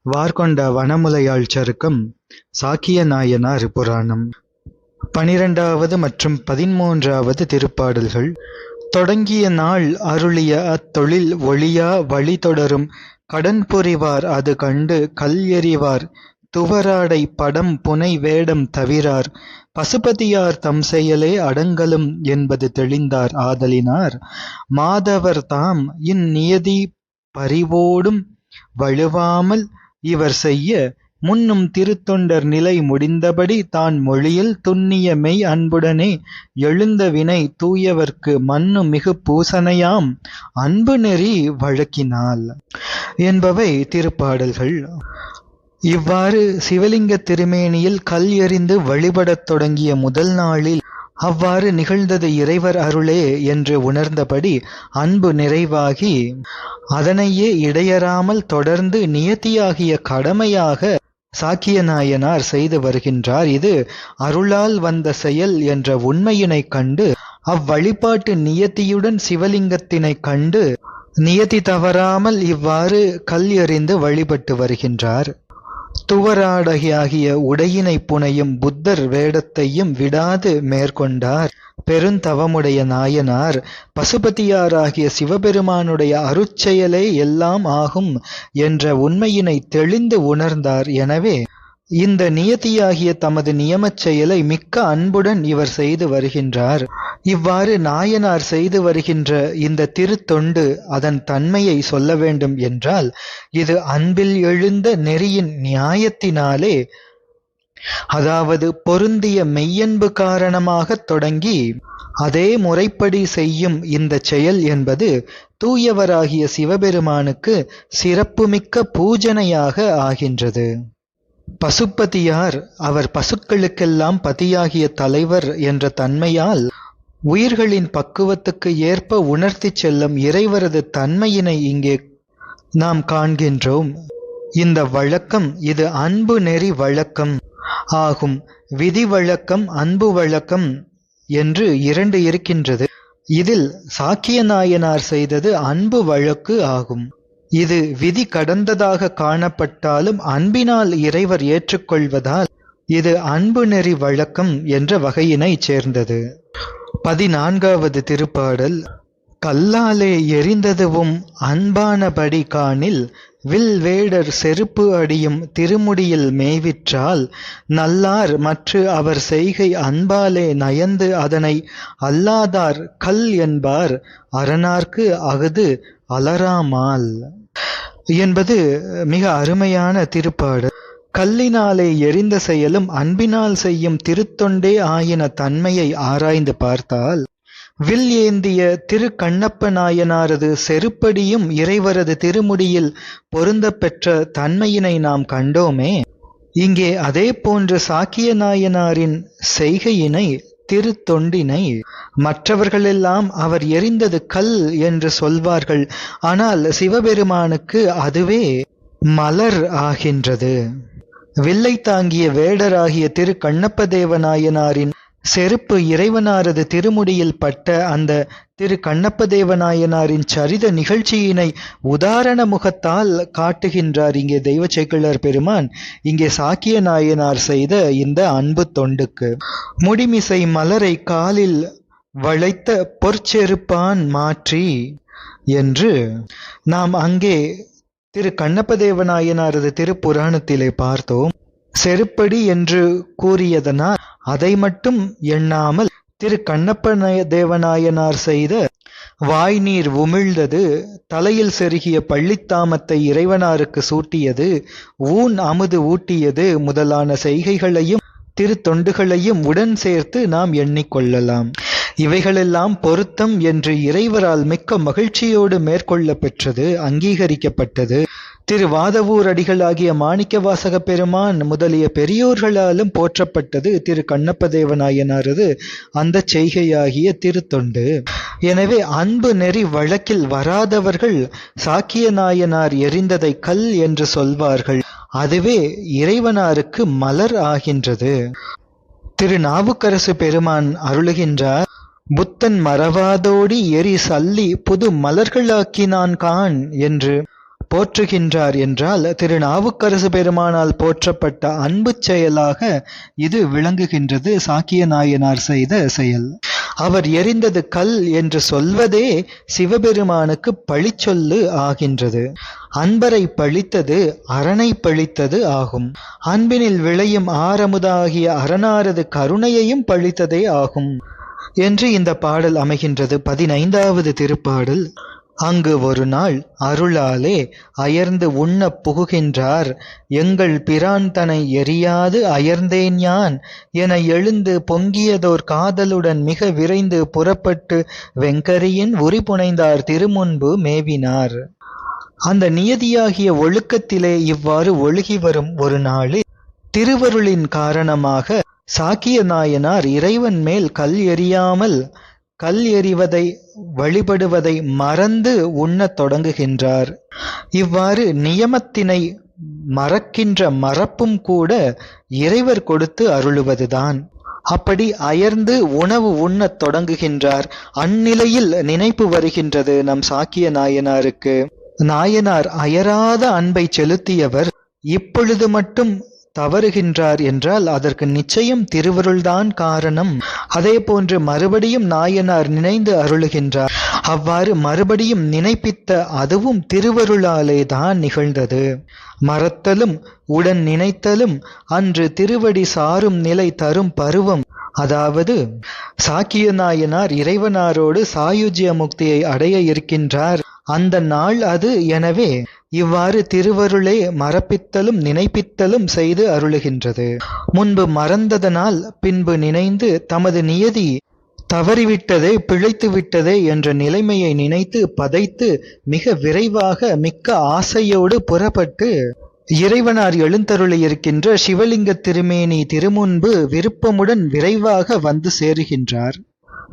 வார்கொண்ட வனமுலையாள் சருக்கம் சாக்கிய நாயனார் புராணம் 12வது மற்றும் 13வது திருப்பாடல்கள். தொடங்கிய நாள் அருளிய அத்தொழில் ஒழியா வழி தொடரும் கடன் புரிவார் அது கண்டு கல் எறிவார் துவராடை படம் புனை வேடம் தவிரார் பசுபதியார் தம் செயலே அடங்கலும் என்பது தெளிந்தார் ஆதலினார் மாதவர் தாம் இந்நியதி பரிவோடும் வழுவாமல் இவர் செய்ய முன்னும் திருத்தொண்டர் நிலை முடிந்தபடி தான் மொழியில் துன்னிய மெய் அன்புடனே எழுந்த வினை தூயவர்க்கு மன்னு மிகு பூசனையாம் அன்பு நெறி வழக்கினால் என்பவை திருப்பாடல்கள். இவ்வாறு சிவலிங்க திருமேனியில் கல் எறிந்து வழிபடத் தொடங்கிய முதல் நாளில் அவ்வாறு நிகழ்ந்தது இறைவர் அருளே என்று உணர்ந்தபடி அன்பு நிறைவாகி அதனையே இடையறாமல் தொடர்ந்து நியதியாகிய கடமையாக சாக்கிய நாயனார் செய்து வருகின்றார். இது அருளால் வந்த செயல் என்ற உண்மையினை கண்டு அவ்வழிபாட்டு நியதியுடன் சிவலிங்கத்தினை கண்டு நியதி தவறாமல் இவ்வாறு கல் எறிந்து வழிபட்டு வருகின்றார். துவராடையாகிய உடையினை புனையும் புத்தர் வேடத்தையும் விடாது மேற்கொண்டார் பெருந்தவமுடைய நாயனார். பசுபதியாராகிய சிவபெருமானுடைய அருட்செயலே எல்லாம் ஆகும் என்ற உண்மையினை தெளிந்து உணர்ந்தார். எனவே இந்த நியதியாகிய தமது நியமச் செயலை மிக்க அன்புடன் இவர் செய்து வருகின்றார். இவ்வாறு நாயனார் செய்து வருகின்ற இந்த திருத்தொண்டு அதன் தன்மையை சொல்ல வேண்டும் என்றால் இது அன்பில் எழுந்த நெறியின் நியாயத்தினாலே, அதாவது பொருந்திய மெய்யன்பு காரணமாக தொடங்கி அதே முறைப்படி செய்யும் இந்த செயல் என்பது தூயவராகிய சிவபெருமானுக்கு சிறப்புமிக்க பூஜனையாக ஆகின்றது. பசுபதியார் அவர் பசுக்களுக்கெல்லாம் பதியாகிய தலைவர் என்ற தன்மையால் உயிர்களின் பக்குவத்துக்கு ஏற்ப உணர்த்தி செல்லும் இறைவரது தன்மையினை இங்கே நாம் காண்கின்றோம். இந்த வழக்கம் இது அன்பு நெறி வழக்கம் ஆகும். விதி வழக்கம் அன்பு வழக்கம் என்று இரண்டு இருக்கின்றது. இதில் சாக்கிய நாயனார் செய்தது அன்பு வழக்கு ஆகும். இது விதி கடந்ததாக காணப்பட்டாலும் அன்பினால் இறைவர் ஏற்றுக்கொள்வதால் இது அன்பு நெறி வழக்கம் என்ற வகையினை சேர்ந்தது. 14வது திருப்பாடல். கல்லாலே எரிந்ததுவும் அன்பானபடி காணில் வில் வேடர் செருப்பு அடியும் திருமுடியில் மேவிற்றால் நல்லார் மற்று அவர் செய்கை அன்பாலே நயந்து அதனை அல்லாதார் கல் என்பார் அரணார்க்கு அஃது அலராமால் என்பது மிக அருமையான திருப்பாடல். கல்லினாலே எரிந்த செயலும் அன்பினால் செய்யும் திருத்தொண்டே ஆயின தன்மையை ஆராய்ந்து பார்த்தால் வில் ஏந்திய திரு கண்ணப்ப நாயனாரது செருப்படியும் இறைவரது திருமுடியில் பொருந்த பெற்ற தன்மையினை நாம் கண்டோமே. இங்கே அதே போன்று சாக்கிய நாயனாரின் செய்கையினை திருத்தொண்டினை மற்றவர்களெல்லாம் அவர் எரிந்தது கல் என்று சொல்வார்கள். ஆனால் சிவபெருமானுக்கு அதுவே மலர் ஆகின்றது. வில்லை தாங்கிய வேடராகிய திரு கண்ணப்ப தேவநாயனாரின் செருப்பு இறைவனாரது திருமுடியில் பட்ட அந்த திரு கண்ணப்ப தேவநாயனாரின் சரித நிகழ்ச்சியினை உதாரண முகத்தால் காட்டுகின்றார் இங்கே தெய்வ சேக்கிழார் பெருமான். இங்கே சாக்கிய நாயனார் செய்த இந்த அன்பு தொண்டுக்கு முடிமிசை மலரை காலில் வளைத்த பொற்செருப்பான் மாற்றி என்று நாம் அங்கே திரு கண்ணப்ப தேவநாயனாரது திருப்புராணத்திலே பார்த்தோம். செருப்படி என்று கூறியதனால் அதை மட்டும் எண்ணாமல் திரு கண்ணப்ப தேவநாயனார் செய்த வாய்நீர் உமிழ்ந்தது, தலையில் செருகிய பள்ளித்தாமத்தை இறைவனாருக்கு சூட்டியது, ஊன் அமுது ஊட்டியது முதலான செய்கைகளையும் திருத்தொண்டுகளையும் உடன் சேர்த்து நாம் எண்ணிக்கொள்ளலாம். இவைகளெல்லாம் பொருத்தம் என்று இறைவரால் மிக்க மகிழ்ச்சியோடு மேற்கொள்ள பெற்றது, அங்கீகரிக்கப்பட்டது. திரு வாதவூர் அடிகளாகிய மாணிக்க வாசக பெருமான் முதலிய பெரியோர்களாலும் போற்றப்பட்டது திரு கண்ணப்ப தேவநாயனாரது அந்த செய்கையாகிய திருத்தொண்டு. எனவே அன்பு நெறி வழக்கில் வராதவர்கள் சாக்கிய நாயனார் எரிந்ததை கல் என்று சொல்வார்கள். அதுவே இறைவனாருக்கு மலர் ஆகின்றது. திரு நாவுக்கரசு பெருமான் அருளுகின்றார். புத்தன் மறவாதோடி எரி சல்லி புது மலர்களாக்கினான் கான் என்று போற்றுகின்றார் என்றால் திருநாவுக்கரசு பெருமானால் போற்றப்பட்ட அன்பு செயலாக இது விளங்குகின்றது. சாக்கிய நாயனார் செய்த செயல். அவர் எரிந்தது கல் என்று சொல்வதே சிவபெருமானுக்கு பழிச்சொல்லு ஆகின்றது. அன்பரை பழித்தது அரணை பழித்தது ஆகும். அன்பினில் விளையும் ஆரமுதாகிய அரணாரது கருணையையும் பழித்ததே ஆகும் என்று இந்த பாடல் அமைகின்றது. 15வது திருப்பாடல். அங்கு ஒரு நாள் அருளாலே அயர்ந்து உண்ணப் புகுகின்றார் எங்கள் பிரான் தனை எரியாது அயர்ந்தேன் யான் என எழுந்து பொங்கியதோர் காதலுடன் மிக விரைந்து புறப்பட்டு வெங்கரியின் உரி புனைந்தார் திருமுன்பு மேவினார். அந்த நியதியாகிய ஒழுக்கத்திலே இவ்வாறு ஒழுகி வரும் ஒரு நாளில் திருவருளின் காரணமாக சாக்கிய நாயனார் இறைவன் மேல் கல் எறியாமல் கல் எறிவதை வழிபடுவதை மறந்து உண்ணத் தொடங்குகின்றார். இவ்வாறு நியமத்தினை மறக்கின்ற மறப்பும் கூட இறைவர் கொடுத்து அருளுவதுதான். அப்படி அயர்ந்து உணவு உண்ணத் தொடங்குகின்றார். அந்நிலையில் நினைப்பு வருகின்றது நம் சாக்கிய நாயனாருக்கு. நாயனார் அயராத அன்பை செலுத்தியவர் இப்பொழுது மட்டும் தவறுகின்றார் என்றால் அதற்கு நிச்சயம் திருவருள்தான் காரணம். அதே போன்று மறுபடியும் நாயனார் நினைந்து அருளுகின்றார். அவ்வாறு மறுபடியும் நினைப்பித்த அதுவும் திருவருளாலே தான் நிகழ்ந்தது. மறத்தலும் உடன் நினைத்தலும் அன்று திருவடி சாரும் நிலை தரும் பருவம். அதாவது சாக்கிய நாயனார் இறைவனாரோடு சாயுஜ்ய முக்தியை அடைய இருக்கின்றார் அந்த நாள் அது. எனவே இவ்வாறு திருவருளே மறப்பித்தலும் நினைப்பித்தலும் செய்து அருளுகின்றது. முன்பு மறந்ததனால் பின்பு நினைந்து தமது நியதி தவறிவிட்டதே பிழைத்து விட்டதே என்ற நிலைமையை நினைத்து பதைத்து மிக விரைவாக மிக்க ஆசையோடு புறப்பட்டு இறைவனார் எழுந்தருளியிருக்கின்ற சிவலிங்க திருமேனி திருமுன்பு விருப்பமுடன் விரைவாக வந்து சேருகின்றார்.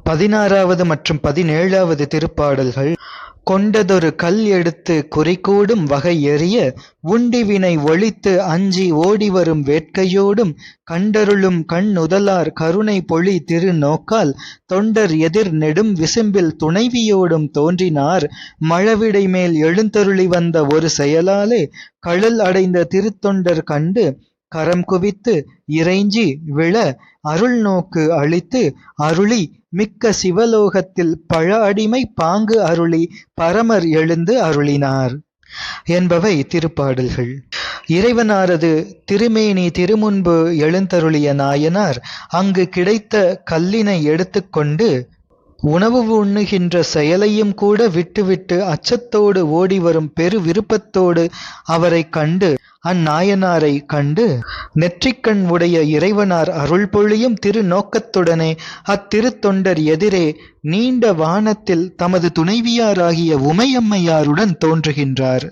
16வது மற்றும் 17வது திருப்பாடல்கள். கொண்டதொரு கல் எடுத்து குறிக்கூடும் வகை எறிய உண்டிவினை ஒழித்து அஞ்சி ஓடிவரும் வேட்கையோடும் கண்டருளும் கண் நுதலார் கருணை பொழி திரு நோக்கால் தொண்டர் எதிர் நெடும் விசும்பில் துணைவியோடும் தோன்றினார் மழவிடை மேல் எழுந்தருளி வந்த ஒரு செயலாலே கழல் அடைந்த திருத்தொண்டர் கண்டு கரம் குவித்து இறைஞ்சி விழ அருள் நோக்கு அளித்து அருளி மிக்க சிவலோகத்தில் பழ அடிமை பாங்கு அருளி பரமர் எழுந்து அருளினார் என்பவை திருப்பாடல்கள். இறைவனாரது திருமேனி திருமுன்பு எழுந்தருளிய நாயனார் அங்கு கிடைத்த கல்லினை எடுத்துக்கொண்டு உணவு உண்ணுகின்ற செயலையும் கூட விட்டுவிட்டு அச்சத்தோடு ஓடி வரும் பெரு விருப்பத்தோடு அவரை கண்டு அந்நாயனாரை கண்டு நெற்றிக்கண் உடைய இறைவனார் அருள் பொழியும் திரு நோக்கத்துடனே அத்திருத்தொண்டர் எதிரே நீண்ட வானத்தில் தமது துணைவியாராகிய உமையம்மையாருடன் தோன்றுகின்றார்.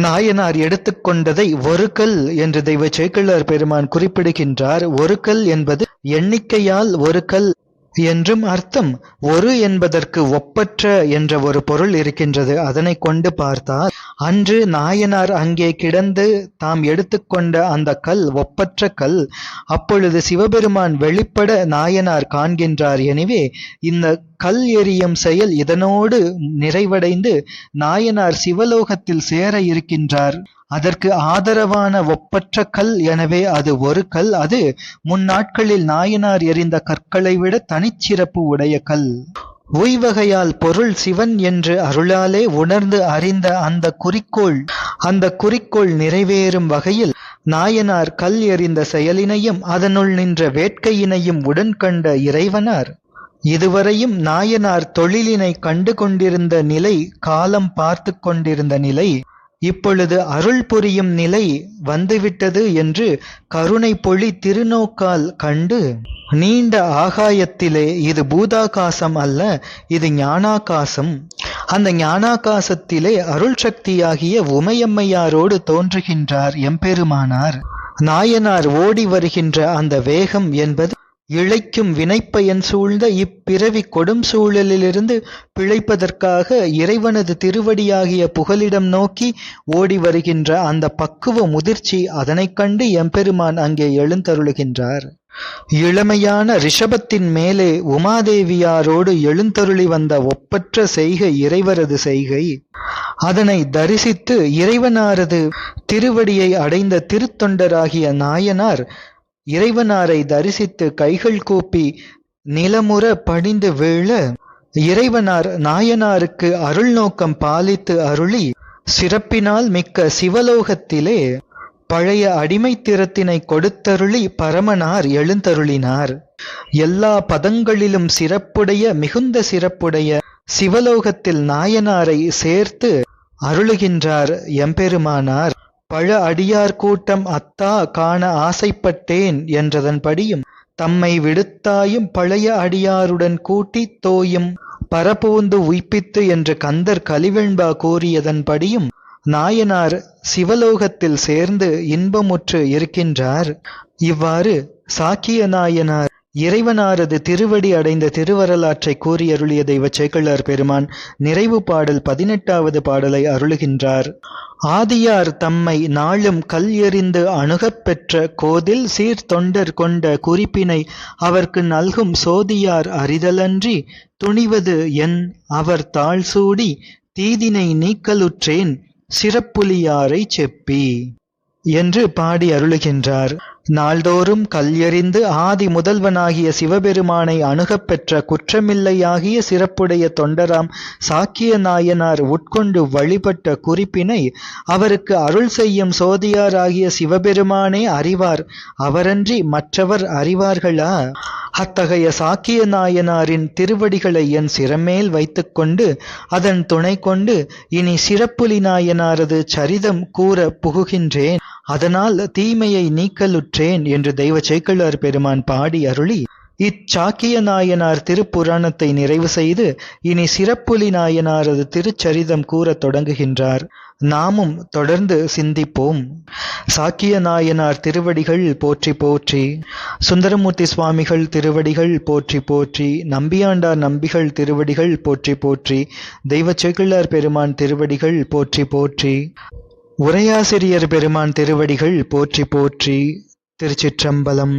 நாயனார் எடுத்துக்கொண்டதை ஒரு கல் என்று தெய்வ சேக்கிழார் பெருமான் குறிப்பிடுகின்றார். ஒரு கல் என்பது எண்ணிக்கையால் ஒரு கல் என்றும் அர்த்தம். ஒரு என்பதற்கு ஒப்பற்ற என்ற ஒரு பொருள் இருக்கின்றது. அதனை கொண்டு பார்த்தால் அன்று நாயனார் அங்கே கிடந்து தாம் எடுத்துக்கொண்ட அந்த கல் ஒப்பற்ற கல். அப்பொழுது சிவபெருமான் வெளிப்பட நாயனார் காண்கின்றார். எனவே இந்த கல் எறியும் செயல் இதனோடு நிறைவடைந்து நாயனார் சிவலோகத்தில் சேர இருக்கின்றார். அதற்கு ஆதரவான ஒப்பற்ற கல். எனவே அது ஒரு கல். அது முன்னாட்களில் நாயனார் எறிந்த கற்களை விட தனிச்சிறப்பு உடைய கல். உய்வகையால் பொருள் சிவன் என்று அருளாலே உணர்ந்து அறிந்த அந்த குறிக்கோள் நிறைவேறும் வகையில் நாயனார் கல் எறிந்த செயலினையும் அதனுள் நின்ற வேட்கையினையும் உடன் கண்ட இறைவனார் இதுவரையும் நாயனார் தொழிலினை கண்டு கொண்டிருந்த நிலை, காலம் பார்த்து கொண்டிருந்த நிலை இப்பொழுது அருள் புரியும் நிலை வந்துவிட்டது என்று கருணை பொழி திருநோக்கால் கண்டு நீண்ட ஆகாயத்திலே இது பூதாகாசம் அல்ல, இது ஞானாகாசம். அந்த ஞானாகாசத்திலே அருள் சக்தியாகிய உமையம்மையாரோடு தோன்றுகின்றார் எம்பெருமானார். நாயனார் ஓடி வருகின்ற அந்த வேகம் என்பது இழைக்கும் வினைப்பயன் சூழ்ந்த இப்பிறவி கொடும் சூழலிலிருந்து பிழைப்பதற்காக இறைவனது திருவடியாகிய புகலிடம் நோக்கி ஓடி வருகின்ற அந்த பக்குவ முதிர்ச்சி. அதனை கண்டு எம்பெருமான் அங்கே எழுந்தருளுகின்றார். இளமையான ரிஷபத்தின் மேலே உமாதேவியாரோடு எழுந்தருளி வந்த ஒப்பற்ற செய்கை இறைவரது செய்கை. அதனை தரிசித்து இறைவனாரது திருவடியை அடைந்த திருத்தொண்டராகிய நாயனார் இறைவனாரை தரிசித்து கைகள் கூப்பி நிலமுற பணிந்து வீழ, இறைவனார் நாயனாருக்கு அருள் நோக்கம் பாலித்து அருளி சிறப்பினால் மிக்க சிவலோகத்திலே பழைய அடிமைத்திறத்தினை கொடுத்தருளி பரமனார் எழுந்தருளினார். எல்லா பதங்களிலும் சிறப்புடைய மிகுந்த சிறப்புடைய சிவலோகத்தில் நாயனாரை சேர்த்து அருளுகின்றார் எம்பெருமானார். பழ அடியார் கூட்டம் அத்தா காண ஆசைப்பட்டேன் என்றதன்படியும், தம்மை விடுத்தாயும் பழைய அடியாருடன் கூட்டித் தோயும் பரபூந்து உய்ப்பித்து என்று கந்தர் கலிவெண்பா கூறியதன்படியும் நாயனார் சிவலோகத்தில் சேர்ந்து இன்பமுற்று இருக்கின்றார். இவ்வாறு சாக்கிய நாயனார் இறைவனாரது திருவடி அடைந்த திருவரலாற்றை கூறியருளிய தெய்வ சேக்கிழார் பெருமான் நிறைவு பாடல் 18வது பாடலை அருளுகின்றார். ஆதியார் தம்மை நாளும் கல் எறிந்து அணுகப் பெற்ற கோதில் சீர்தொண்டர் கொண்ட குறிப்பினை அவர்க்கு நல்கும் சோதியார் அறிதலன்றி துணிவது என் அவர் தாழ் சூடி தீதினை நீக்கலுற்றேன் சிறப்புலியாரை செப்பி என்று பாடி அருளுகின்றார். நாள்தோறும் கல் எறிந்து ஆதி முதல்வனாகிய சிவபெருமானை அணுகப் பெற்ற குற்றமில்லையாகிய சிறப்புடைய தொண்டராம் சாக்கிய நாயனார் உட்கொண்டு வழிபட்ட குறிப்பினை அவருக்கு அருள் செய்யும் சோதியாராகிய சிவபெருமானே அறிவார், அவரன்றி மற்றவர் அறிவார்களா? அத்தகைய சாக்கிய நாயனாரின் திருவடிகளை என் சிரமேல் வைத்துக்கொண்டு அதன் துணை கொண்டு இனி சிறப்புலி நாயனாரது சரிதம் கூற புகுகின்றேன். அதனால் தீமையை நீக்கலுற்றேன் என்று தெய்வ சேக்கிழார் பெருமான் பாடி அருளி இச்சாக்கிய நாயனார் திருப்புராணத்தை நிறைவு செய்து இனி சிறப்புலி நாயனாரது திருச்சரிதம் கூறத் தொடங்குகின்றார். நாமும் தொடர்ந்து சிந்திப்போம். சாக்கிய நாயனார் திருவடிகள் போற்றி போற்றி, சுந்தரமூர்த்தி சுவாமிகள் திருவடிகள் போற்றி போற்றி, நம்பியாண்டார் நம்பிகள் திருவடிகள் போற்றி போற்றி, தெய்வ சேக்கிழார் பெருமான் திருவடிகள் போற்றி போற்றி, உரையாசிரியர் பெருமான் திருவடிகள் போற்றி போற்றி. திருச்சிற்றம்பலம்.